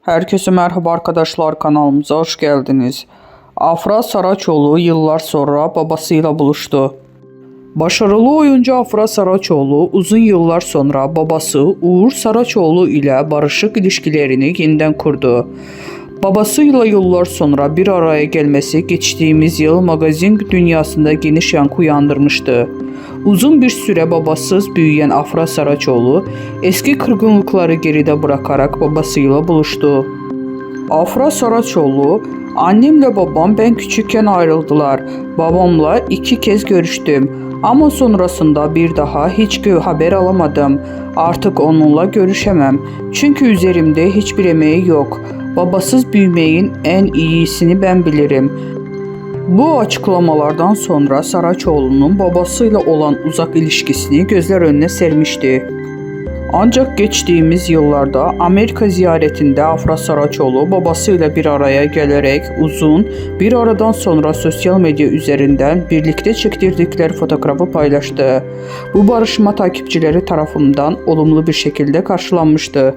Herkese merhaba arkadaşlar, kanalımıza hoş geldiniz. Afra Saraçoğlu yıllar sonra babasıyla buluştu. Başarılı oyuncu Afra Saraçoğlu uzun yıllar sonra babası Uğur Saraçoğlu ile barışık ilişkilerini yeniden kurdu. Babasıyla yıllar sonra bir araya gelmesi geçtiğimiz yıl magazin dünyasında geniş yankı uyandırmıştı. Uzun bir süre babasız büyüyen Afra Saraçoğlu eski kırgınlıkları geride bırakarak babasıyla buluştu. Afra Saraçoğlu, "Annemle babam ben küçükken ayrıldılar. Babamla 2 kez görüştüm ama sonrasında bir daha hiç haber alamadım. Artık onunla görüşemem. Çünkü üzerimde hiçbir emeği yok. Babasız büyümeyin en iyisini ben bilirim." Bu açıklamalardan sonra Saraçoğlu'nun babasıyla olan uzak ilişkisini gözler önüne sermişti. Ancak geçtiğimiz yıllarda Amerika ziyaretinde Afra Saraçoğlu babasıyla bir araya gelerek uzun bir aradan sonra sosyal medya üzerinden birlikte çektirdikleri fotoğrafı paylaştı. Bu barışma takipçileri tarafından olumlu bir şekilde karşılanmıştı.